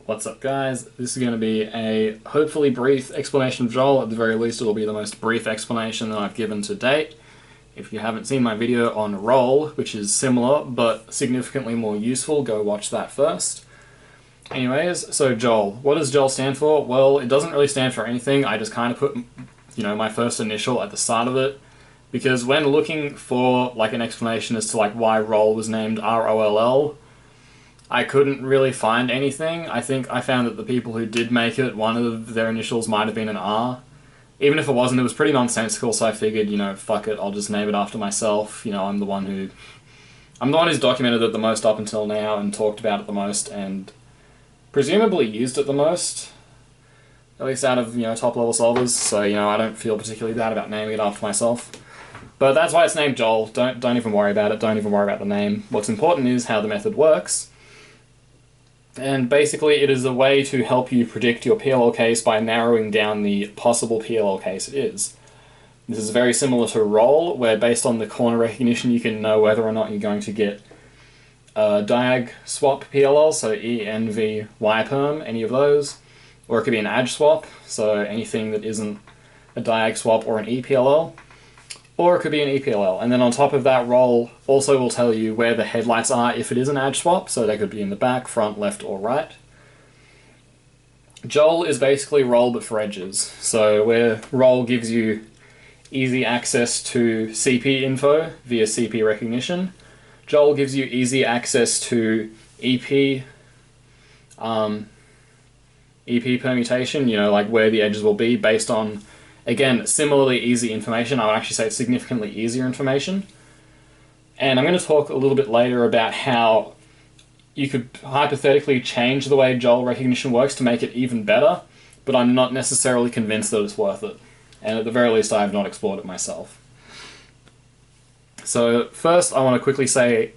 What's up, guys? This is going to be a hopefully brief explanation of JOLL. At the very least, it'll be the most brief explanation that I've given to date. If you haven't seen my video on roll, which is similar but significantly more useful, go watch that first. Anyways, so JOLL. What does JOLL stand for? Well, it doesn't really stand for anything. I just kind of put, my first initial at the start of it, because when looking for like an explanation as to like why roll was named ROLL, I couldn't really find anything. I think I found that the people who did make it, one of their initials might have been an R. Even if it wasn't, it was pretty nonsensical, so I figured, fuck it, I'll just name it after myself. I'm the one who's documented it the most up until now and talked about it the most and presumably used it the most. At least out of, top level solvers, so, I don't feel particularly bad about naming it after myself. But that's why it's named JOLL. Don't even worry about it, don't even worry about the name. What's important is how the method works. And basically it is a way to help you predict your PLL case by narrowing down the possible PLL case it is. This is very similar to roll, where based on the corner recognition you can know whether or not you're going to get a diag swap PLL, so E, N, V, Y perm, any of those. Or it could be an AG swap, so anything that isn't a diag swap or an EPLL. Or it could be an EPLL, and then on top of that, roll also will tell you where the headlights are if it is an AG swap, so they could be in the back, front, left, or right. JOLL is basically roll but for edges, so where roll gives you easy access to CP info via CP recognition, JOLL gives you easy access to EP permutation, like where the edges will be based on, again, similarly easy information. I would actually say it's significantly easier information. And I'm going to talk a little bit later about how you could hypothetically change the way JOLL recognition works to make it even better, but I'm not necessarily convinced that it's worth it. And at the very least, I have not explored it myself. So first, I want to quickly say,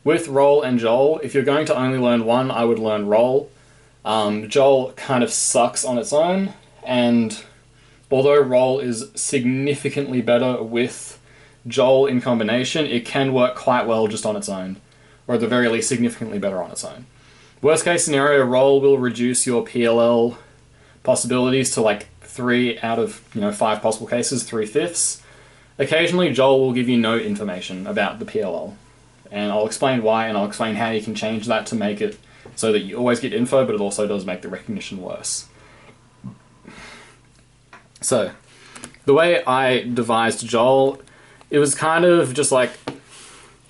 with roll and JOLL, if you're going to only learn one, I would learn roll. JOLL kind of sucks on its own, and although roll is significantly better with JOLL in combination, it can work quite well just on its own, or at the very least significantly better on its own. Worst case scenario, roll will reduce your PLL possibilities to like 3 out of 5 possible cases, 3/5. Occasionally JOLL will give you no information about the PLL, and I'll explain why, and I'll explain how you can change that to make it so that you always get info, but it also does make the recognition worse. So, the way I devised JOLL, it was kind of just like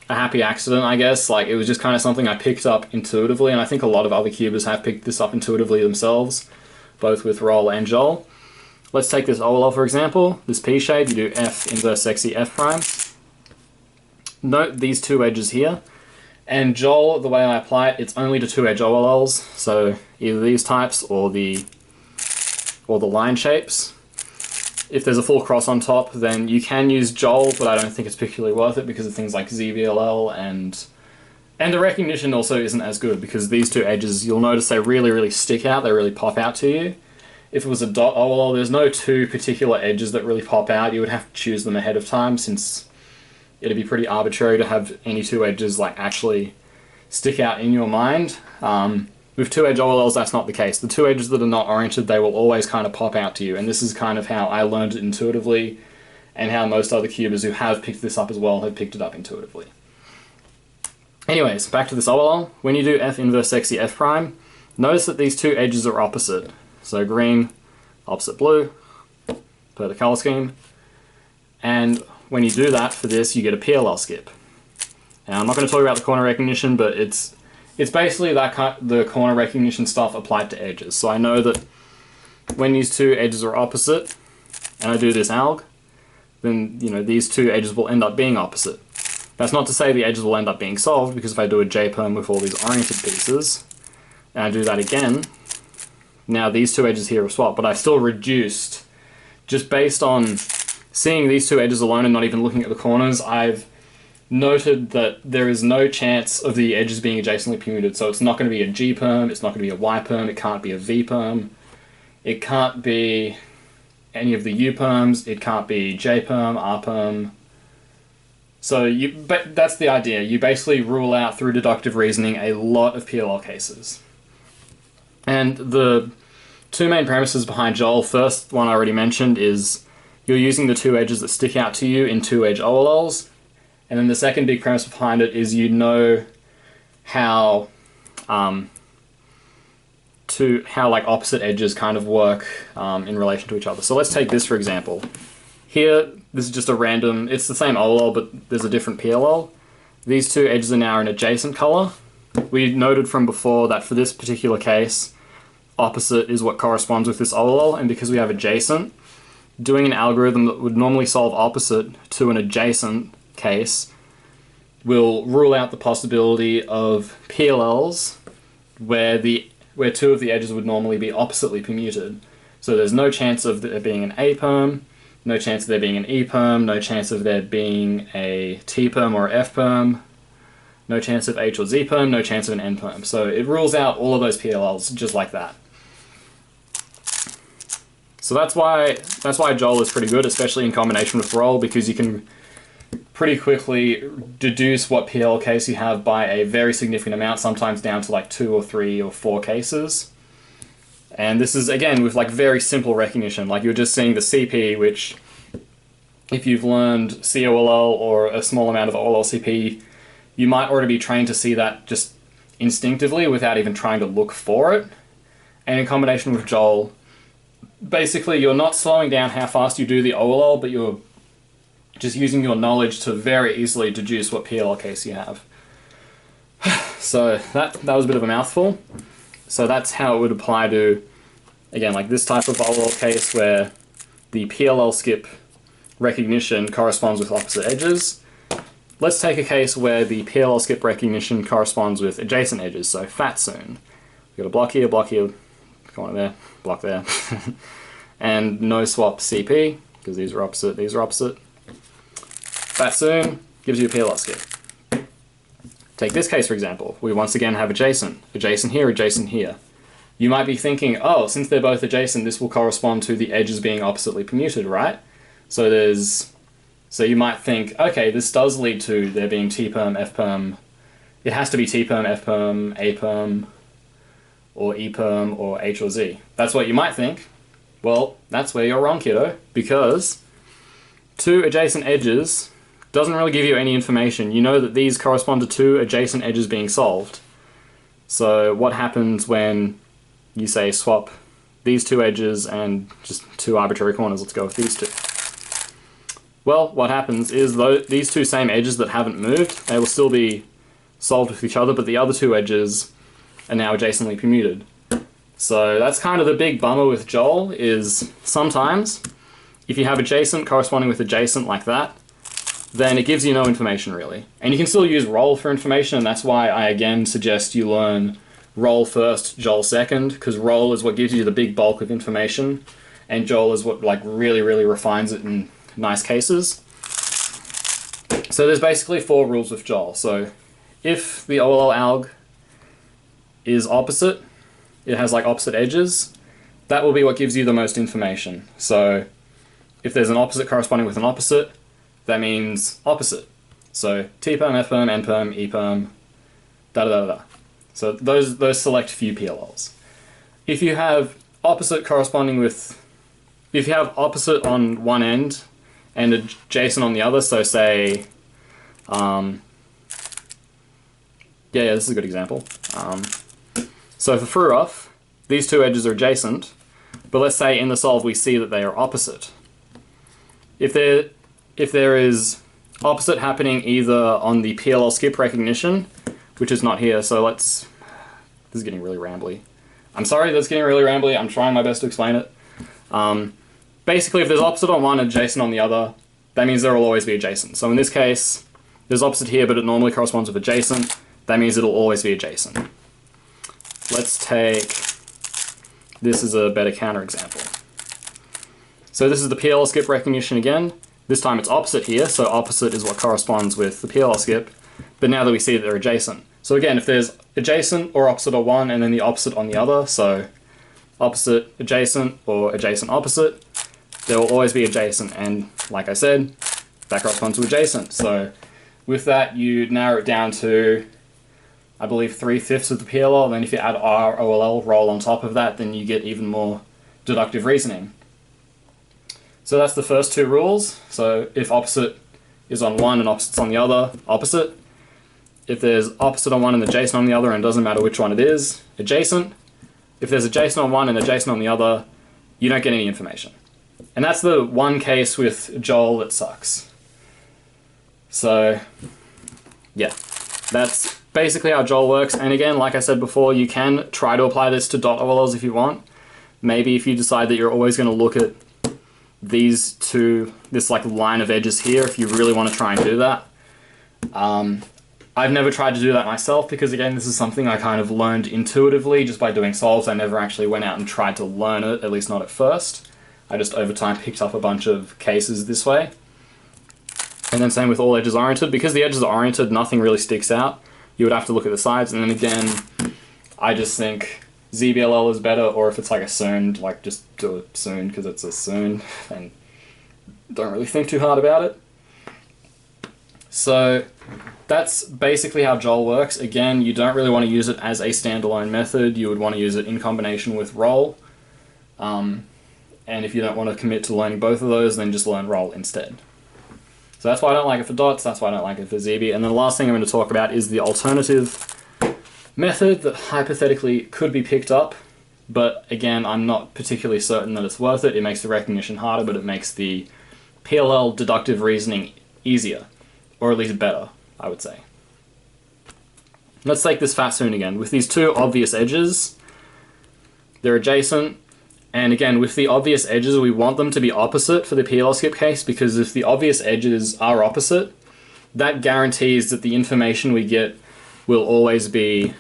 a happy accident, I guess. Like, it was just kind of something I picked up intuitively, and I think a lot of other cubers have picked this up intuitively themselves, both with roll and JOLL. Let's take this OLL for example, this P shape, you do F inverse sexy F prime. Note these two edges here, and JOLL, the way I apply it, it's only to 2-edge OLLs, so either these types or the line shapes. If there's a full cross on top, then you can use JOLL, but I don't think it's particularly worth it because of things like ZVLL, and the recognition also isn't as good because these two edges, you'll notice they really, really stick out, they really pop out to you. If it was a dot OLL, there's no two particular edges that really pop out. You would have to choose them ahead of time since it'd be pretty arbitrary to have any two edges like actually stick out in your mind. With 2-edge OLLs, that's not the case. The two edges that are not oriented, they will always kind of pop out to you, and this is kind of how I learned it intuitively, and how most other cubers who have picked this up as well have picked it up intuitively. Anyways, back to this OLL. When you do F inverse sexy F prime, notice that these two edges are opposite. So green, opposite blue, per the color scheme. And when you do that for this, you get a PLL skip. Now, I'm not going to talk about the corner recognition, but it's basically the corner recognition stuff applied to edges. So I know that when these two edges are opposite, and I do this alg, then these two edges will end up being opposite. That's not to say the edges will end up being solved, because if I do a J-perm with all these oriented pieces, and I do that again, now these two edges here are swapped, but I've still reduced, just based on seeing these two edges alone and not even looking at the corners, I've noted that there is no chance of the edges being adjacently permuted, so it's not going to be a G perm, it's not going to be a Y perm, it can't be a V perm, it can't be any of the U perms, it can't be J perm, R perm. So but that's the idea. You basically rule out through deductive reasoning a lot of PLL cases. And the two main premises behind JOLL, first one I already mentioned, is you're using the two edges that stick out to you in two-edge OLLs. And then the second big premise behind it is you know how like opposite edges kind of work in relation to each other. So let's take this for example. Here, this is just a random, it's the same OLL, but there's a different PLL. These two edges are now in adjacent color. We noted from before that for this particular case, opposite is what corresponds with this OLL, and because we have adjacent, doing an algorithm that would normally solve opposite to an adjacent case will rule out the possibility of PLLs where two of the edges would normally be oppositely permuted. So there's no chance of there being an A perm, no chance of there being an E perm, no chance of there being a T perm or F perm, no chance of H or Z perm, no chance of an N perm. So it rules out all of those PLLs just like that. So that's why JOLL is pretty good, especially in combination with roll, because you can pretty quickly deduce what PL case you have by a very significant amount, sometimes down to like 2 or 3 or 4 cases. And this is, again, with like very simple recognition. Like you're just seeing the CP, which if you've learned COLL or a small amount of OLL-CP, you might already be trained to see that just instinctively without even trying to look for it. And in combination with JOLL, basically you're not slowing down how fast you do the OLL, but you're just using your knowledge to very easily deduce what PLL case you have. So that was a bit of a mouthful. So that's how it would apply to, again, like this type of OLL case where the PLL skip recognition corresponds with opposite edges. Let's take a case where the PLL skip recognition corresponds with adjacent edges, so fat soon. We've got a block here, go on there, block there. And no swap CP, because these are opposite. Fat soon gives you a PLL skip. Take this case for example. We once again have adjacent here, adjacent here. You might be thinking, oh, since they're both adjacent, this will correspond to the edges being oppositely permuted, right? So you might think, okay, this does lead to there being T perm, F perm. It has to be T perm, F perm, A perm, or E perm, or H or Z. That's what you might think. Well, that's where you're wrong, kiddo, because two adjacent edges doesn't really give you any information. You know that these correspond to two adjacent edges being solved. So what happens when you say swap these two edges and just two arbitrary corners, let's go with these two. Well, what happens is these two same edges that haven't moved, they will still be solved with each other, but the other two edges are now adjacently permuted. So that's kind of the big bummer with JOLL, is sometimes if you have adjacent corresponding with adjacent like that, then it gives you no information really. And you can still use roll for information, and that's why I again suggest you learn roll first, JOLL second, because roll is what gives you the big bulk of information, and JOLL is what like really refines it in nice cases. So there's basically 4 rules with JOLL. So if the OLL alg is opposite, it has like opposite edges, that will be what gives you the most information. So if there's an opposite corresponding with an opposite, that means opposite. So T perm, F perm, N perm, E perm, da da da da. So those select few PLLs. If you have opposite corresponding with, if you have opposite on one end and adjacent on the other, so say, yeah, this is a good example. So for Fruoff, these two edges are adjacent, but let's say in the solve we see that they are opposite. If there is opposite happening either on the PLL skip recognition, which is not here, so this is getting really rambly. I'm sorry that's getting really rambly, I'm trying my best to explain it. Basically, if there's opposite on one and adjacent on the other, that means there will always be adjacent. So in this case, there's opposite here, but it normally corresponds with adjacent. That means it'll always be adjacent. Let's take, this is a better counterexample. So this is the PLL skip recognition again. This time it's opposite here, so opposite is what corresponds with the PLL skip, but now that we see that they're adjacent. So again, if there's adjacent or opposite on one and then the opposite on the other, so opposite adjacent or adjacent opposite, there will always be adjacent, and like I said, that corresponds to adjacent. So with that, you narrow it down to I believe 3/5 of the PLL, and then if you add ROLL, roll on top of that, then you get even more deductive reasoning. So that's the first two rules. So if opposite is on one and opposite's on the other, opposite. If there's opposite on one and adjacent on the other, and it doesn't matter which one it is, adjacent. If there's adjacent on one and adjacent on the other, you don't get any information. And that's the one case with JOLL that sucks. So, yeah, that's basically how JOLL works. And again, like I said before, you can try to apply this to .OLLs if you want. Maybe if you decide that you're always going to look at these two, this like line of edges here, if you really want to try and do that. I've never tried to do that myself because, again, this is something I kind of learned intuitively just by doing solves. I never actually went out and tried to learn it, at least not at first. I just over time picked up a bunch of cases this way. And then same with all edges oriented. Because the edges are oriented, nothing really sticks out. You would have to look at the sides, and then again, I just think ZBLL is better, or if it's like a soon, like just do it soon because it's a soon, and don't really think too hard about it. So that's basically how JOLL works. Again, you don't really want to use it as a standalone method. You would want to use it in combination with roll. And if you don't want to commit to learning both of those, then just learn roll instead. So that's why I don't like it for dots, that's why I don't like it for ZB. And then the last thing I'm going to talk about is the alternative method that hypothetically could be picked up. But again, I'm not particularly certain that it's worth it. It makes the recognition harder, but it makes the PLL deductive reasoning easier. Or at least better, I would say. Let's take this FASOON again. With these two obvious edges, they're adjacent. And again, with the obvious edges, we want them to be opposite for the PLL skip case, because if the obvious edges are opposite, that guarantees that the information we get will always be,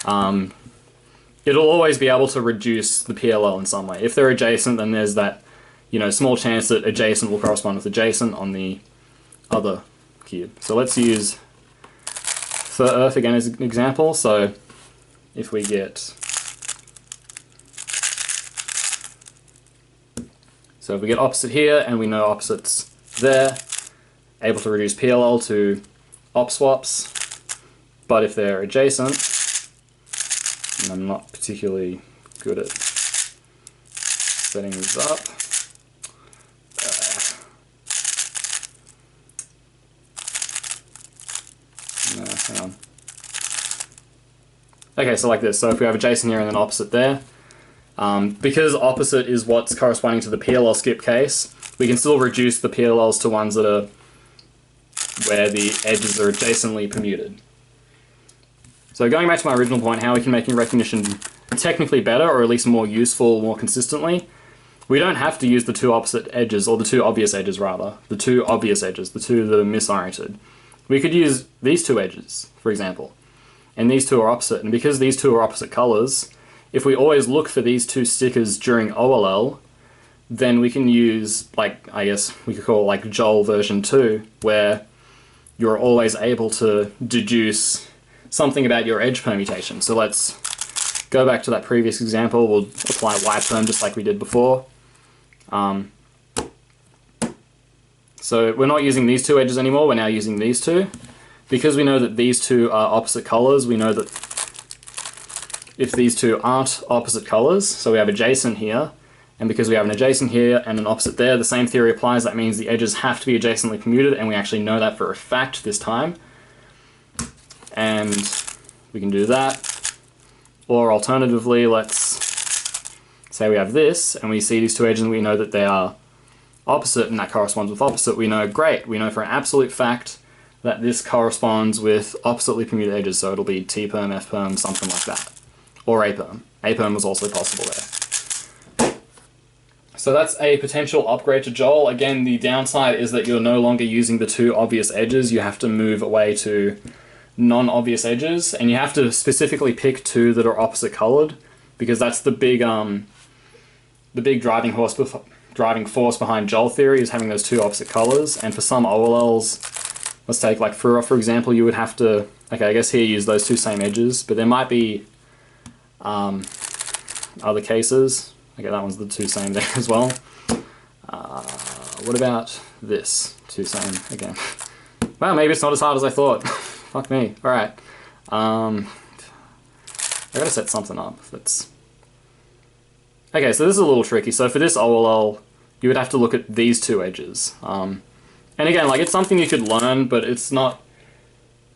it'll always be able to reduce the PLL in some way. If they're adjacent, then there's that, small chance that adjacent will correspond with adjacent on the other cube. So let's use for Earth again as an example. So if we get, opposite here, and we know opposites there, able to reduce PLL to op swaps. But if they're adjacent, and I'm not particularly good at setting these up. No, hang on. Okay, so like this. So if we have adjacent here and then opposite there, because opposite is what's corresponding to the PLL skip case, we can still reduce the PLLs to ones that are where the edges are adjacently permuted. So going back to my original point, how we can make recognition technically better, or at least more useful, more consistently, we don't have to use the two opposite edges, or the two obvious edges rather, the two obvious edges, the two that are misoriented. We could use these two edges, for example, and these two are opposite, and because these two are opposite colors, if we always look for these two stickers during OLL, then we can use, like, I guess we could call it like JOLL version 2, where you're always able to deduce something about your edge permutation. So let's go back to that previous example. We'll apply Y perm just like we did before. So we're not using these two edges anymore, we're now using these two. Because we know that these two are opposite colors, we know that if these two aren't opposite colors, so we have adjacent here, and because we have an adjacent here and an opposite there, the same theory applies. That means the edges have to be adjacently permuted, and we actually know that for a fact this time. And we can do that. Or alternatively, let's say we have this, and we see these two edges and we know that they are opposite, and that corresponds with opposite. We know, great, we know for an absolute fact that this corresponds with oppositely permuted edges, so it'll be T perm, F perm, something like that. Or A perm. A perm was also possible there. So that's a potential upgrade to JOLL. Again, the downside is that you're no longer using the two obvious edges. You have to move away to non-obvious edges, and you have to specifically pick two that are opposite colored, because that's the big driving force behind JOLL theory, is having those two opposite colors. And for some OLLs, let's take like Fura for example, you would have to, okay, I guess here use those two same edges, but there might be other cases. Okay, that one's the two same there as well. What about this? Two same again. Well, maybe it's not as hard as I thought. Fuck me. Alright. I gotta set something up that's... Okay, so this is a little tricky. So for this OLL, you would have to look at these two edges. And again, like, it's something you could learn, but it's not...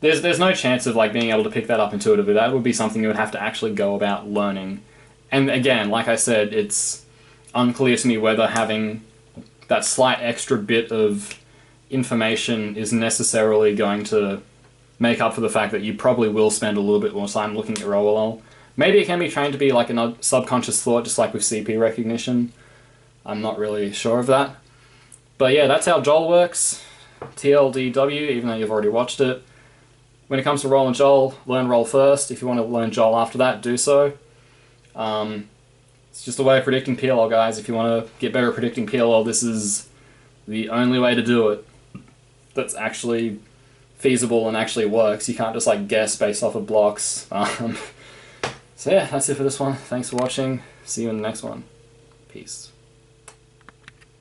There's no chance of like being able to pick that up intuitively. That would be something you would have to actually go about learning. And again, like I said, it's unclear to me whether having that slight extra bit of information is necessarily going to make up for the fact that you probably will spend a little bit more time looking at your OLL. Maybe it can be trained to be like a subconscious thought, just like with CP recognition. I'm not really sure of that. But yeah, that's how JOLL works. TLDW, even though you've already watched it. When it comes to roll and JOLL, learn roll first. If you want to learn JOLL after that, do so. It's just a way of predicting PLL, guys. If you want to get better at predicting PLL, this is the only way to do it that's actually feasible and actually works. You can't just like guess based off of blocks. So yeah, that's it for this one. Thanks for watching. See you in the next one. Peace.